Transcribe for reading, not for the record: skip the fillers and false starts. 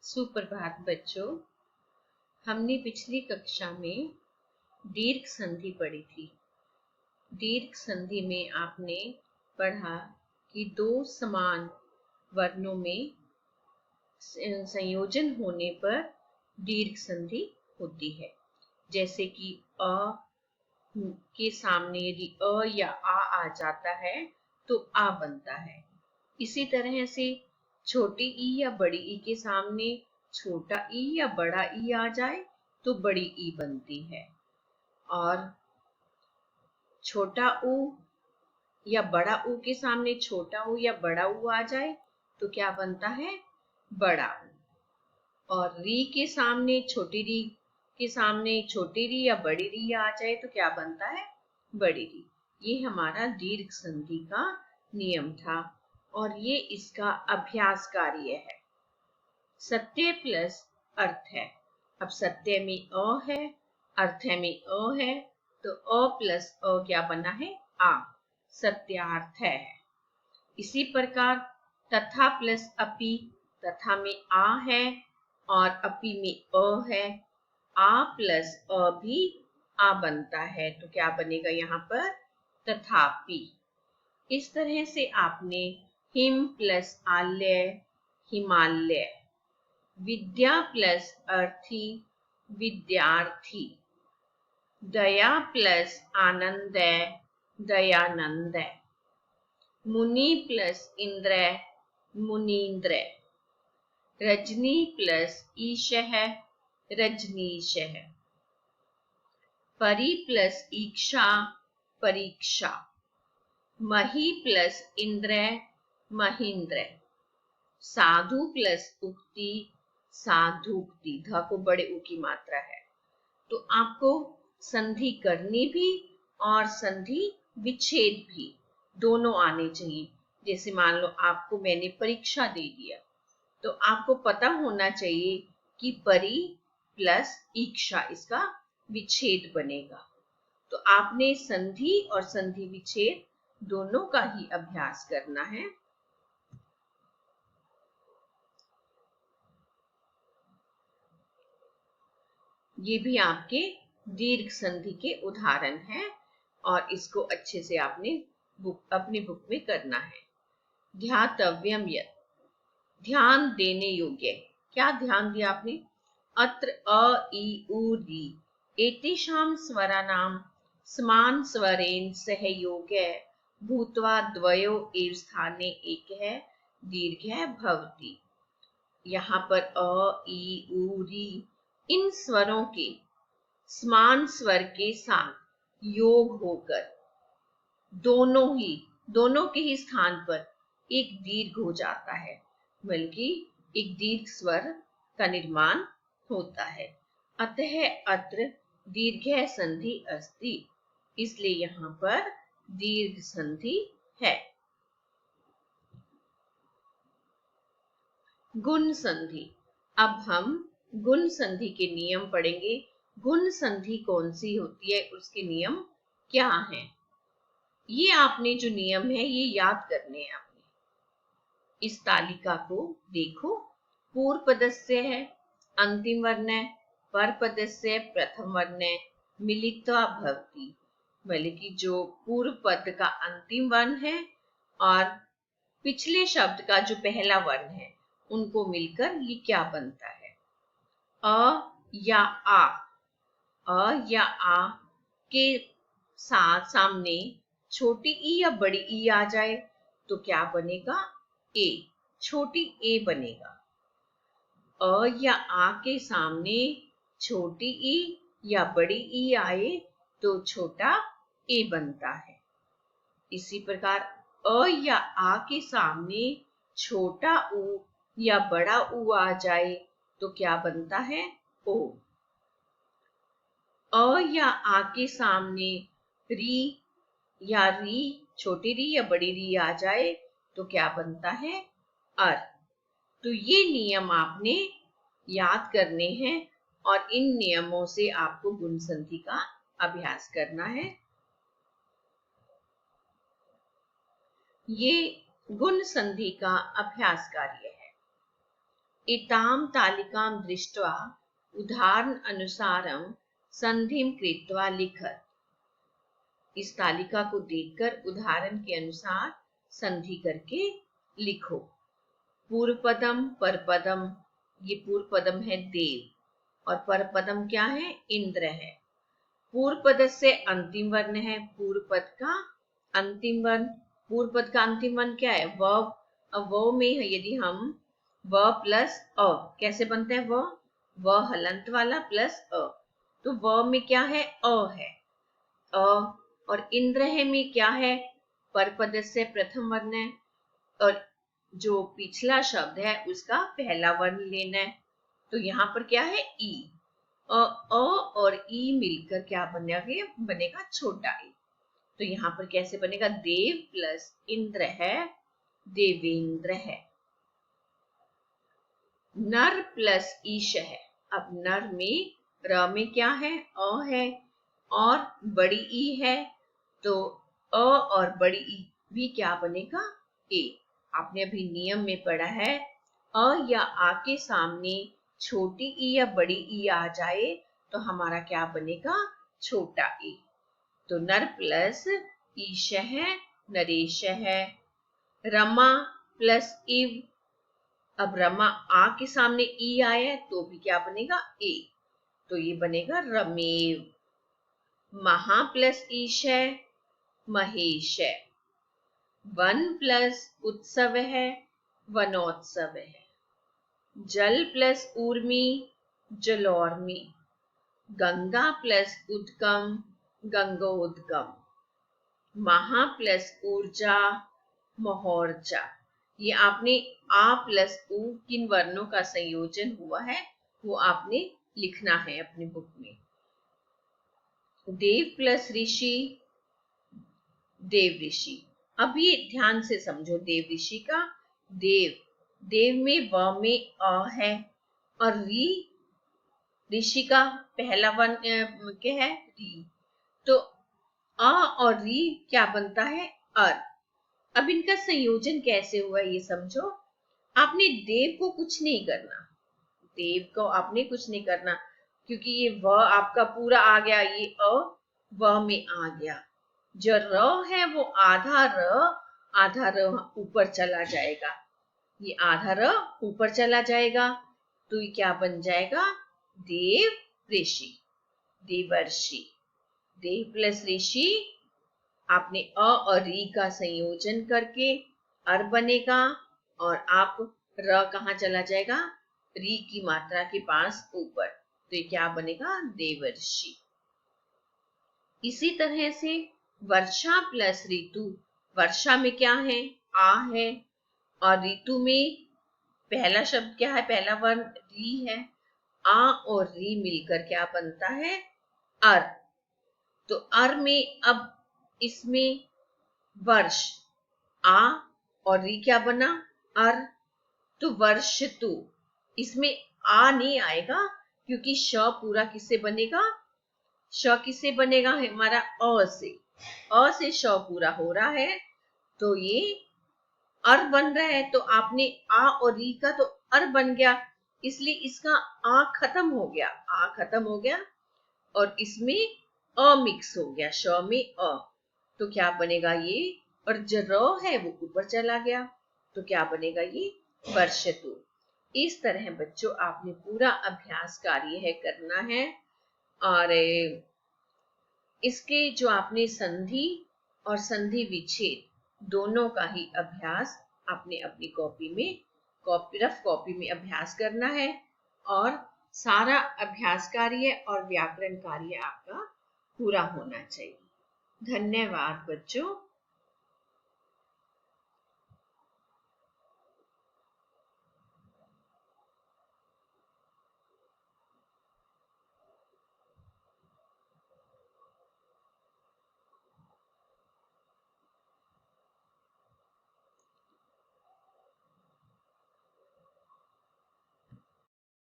सुप्रभात बच्चों। हमने पिछली कक्षा में दीर्घ संधि पढ़ी थी। दीर्घ संधि में आपने पढ़ा कि दो समान वर्णों में संयोजन होने पर दीर्घ संधि होती है। जैसे कि अ के सामने यदि अ या आ जाता है तो आ बनता है। इसी तरह से छोटी ई या बड़ी ई के सामने छोटा ई या बड़ा ई आ जाए तो बड़ी ई बनती है, और छोटा ऊ या बड़ा ऊ के सामने छोटा ऊ या बड़ा ऊ आ जाए तो क्या बनता है? बड़ा ऊ। और री के सामने छोटी री के सामने छोटी री या बड़ी री आ जाए तो क्या बनता है? बड़ी री। ये हमारा दीर्घ संधि का नियम था और ये इसका अभ्यास कार्य है। सत्य प्लस अर्थ है। अब सत्य में अ है, अर्थ में अ है, तो अ प्लस अ क्या बना है? आ। सत्यार्थ है। इसी प्रकार तथा प्लस अपि, तथा में आ है और अपि में अ है। आ प्लस अ भी आ बनता है तो क्या बनेगा यहाँ पर? तथापि। इस तरह से आपने हिम प्लस आल्य, हिमालय, विद्या प्लस अर्थी, विद्यार्थी, दया प्लस आनंद, दयानंद, मुनि प्लस इंद्र, मुनीन्द्र, रजनी प्लस ईश है, रजनीश है, परी प्लस ईक्षा, परीक्षा, मही प्लस इंद्र, महींद्र, साधु प्लस उक्ति, साधुक्ति। ध को बड़े उ की मात्रा है। तो आपको संधि करनी भी और संधि विच्छेद भी दोनों आने चाहिए। जैसे मान लो आपको मैंने परीक्षा दे दिया तो आपको पता होना चाहिए कि परी प्लस ईक्षा इसका विच्छेद बनेगा। तो आपने संधि और संधि विच्छेद दोनों का ही अभ्यास करना है। ये भी आपके दीर्घ संधि के उदाहरण हैं और इसको अच्छे से आपने अपनी बुक में करना है। ध्यातव्यम यत्, ध्यान देने योग्य। क्या ध्यान दिया आपने? अत्र अ ई उ री एतेषां स्वराणां समान स्वरेण सहयोगे भूत्वा द्वयो एव स्थाने एकः दीर्घः भवति। यहाँ पर अ ई उ री इन स्वरों के समान स्वर के साथ योग होकर दोनों के ही स्थान पर एक दीर्घ हो जाता है, बल्कि एक दीर्घ स्वर का निर्माण होता है। अतः अत्र दीर्घ संधि अस्ति, इसलिए यहाँ पर दीर्घ संधि है। गुण संधि। अब हम गुण संधि के नियम पढ़ेंगे। गुण संधि कौन सी होती है, उसके नियम क्या हैं? ये आपने जो नियम है ये याद करने हैं आपने। इस तालिका को देखो। पूर्व पदस्य है अंतिम वर्ण है, पर पदस्य प्रथम वर्ण है, मिलित्वा भवति, बल्कि जो पूर्व पद का अंतिम वर्ण है और पिछले शब्द का जो पहला वर्ण है उनको मिलकर ये क्या बनता है? अ या आ। अ या आ के साथ सामने छोटी ई या बड़ी ई आ जाए तो क्या बनेगा? ए, छोटी ए बनेगा। अ या आ के सामने छोटी ई या बड़ी ई आए तो छोटा ए बनता है। इसी प्रकार अ या आ के सामने छोटा ऊ या बड़ा ऊ आ जाए तो क्या बनता है? ओ। अ या आ के सामने री या री, छोटी री या बड़ी री आ जाए तो क्या बनता है? अर। तो ये नियम आपने याद करने हैं और इन नियमों से आपको गुण संधि का अभ्यास करना है। ये गुण संधि का अभ्यास कार्य है। इतां तालिकां दृष्ट्वा उदाहरण अनुसारं संधिं कृत्वा लिखत। इस तालिका को देखकर उदाहरण के अनुसार संधि करके लिखो। पूर्व पदम परपदम, ये पूर्व पदम है देव और परपदम क्या है, इंद्र है। पूर्व पद से अंतिम वर्ण है, पूर्व पद का अंतिम वर्ण। पूर्व पद का अंतिम वर्ण क्या है, व। अब व में यदि हम व प्लस अ, कैसे बनता है व हलंत वाला प्लस अ, तो व में क्या है, अ है। अ और इंद्र है में क्या है, परपद से प्रथम वर्ण है और जो पिछला शब्द है उसका पहला वर्ण लेना है। तो यहाँ पर क्या है, ई। अ और ई मिलकर क्या बनेगा छोटा ई। तो यहाँ पर कैसे बनेगा, देव प्लस इंद्र है, देवेंद्र है। नर प्लस ईश है। अब नर में र में क्या है, अ है और बड़ी ई है, तो अ और बड़ी ई भी क्या बनेगा, ए। आपने अभी नियम में पढ़ा है, अ या आ के सामने छोटी ई या बड़ी ई आ जाए तो हमारा क्या बनेगा, छोटा ई। तो नर प्लस ईश है, नरेश है। रमा प्लस इव, अब रमा आ के सामने ई आया है तो भी क्या बनेगा, ए। तो ये बनेगा रमेव। महा प्लस ईश है, महेश है। वन प्लस उत्सव है, वनोत्सव है। जल प्लस ऊर्मी, जलौर्मी। गंगा प्लस उद्गम, गंगोद्गम। महा प्लस ऊर्जा, महोर्जा। ये आपने आ प्लस उ किन वर्णों का संयोजन हुआ है वो आपने लिखना है अपनी बुक में। देव प्लस ऋषि, देव ऋषि। अब ये ध्यान से समझो देव ऋषि का। देव में व में अ है और ऋषि का पहला वर्ण क्या है, री। तो अ और री क्या बनता है, अर। अब इनका संयोजन कैसे हुआ ये समझो। आपने देव को कुछ नहीं करना, देव को आपने कुछ नहीं करना क्योंकि ये व आपका पूरा आ गया, ये अ व में आ गया। जो र है वो आधा र ऊपर चला जाएगा, ये आधा र ऊपर चला जाएगा तो ये क्या बन जाएगा, देव ऋषि, देवर्षि। देव प्लस ऋषि, आपने अ और री का संयोजन करके अर बनेगा और आप र कहाँ चला जाएगा, री की मात्रा के पास ऊपर, तो ये क्या बनेगा, देवर्षि। इसी तरह से वर्षा प्लस ऋतु। वर्षा में क्या है, आ है और ऋतु में पहला शब्द क्या है, पहला वर्ण री है। आ और री मिलकर क्या बनता है, अर। तो अर में अब इसमें वर्ष, आ और री क्या बना, अर। तो वर्ष तु, इसमें आ नहीं आएगा क्योंकि श पूरा किससे बनेगा, श किससे बनेगा, हमारा अ से श पूरा हो रहा है तो ये अर बन रहा है। तो आपने आ और री का तो अर बन गया, इसलिए इसका आ खत्म हो गया, आ खत्म हो गया और इसमें अ मिक्स हो गया, श में अ। तो क्या बनेगा ये, और जो र है वो ऊपर चला गया तो क्या बनेगा, ये वर्षतु। इस तरह बच्चों आपने पूरा अभ्यास कार्य है करना है और इसके जो आपने संधि और संधि विच्छेद दोनों का ही अभ्यास आपने अपनी कॉपी में रफ कॉपी में अभ्यास करना है और सारा अभ्यास कार्य और व्याकरण कार्य आपका पूरा होना चाहिए। धन्यवाद बच्चों।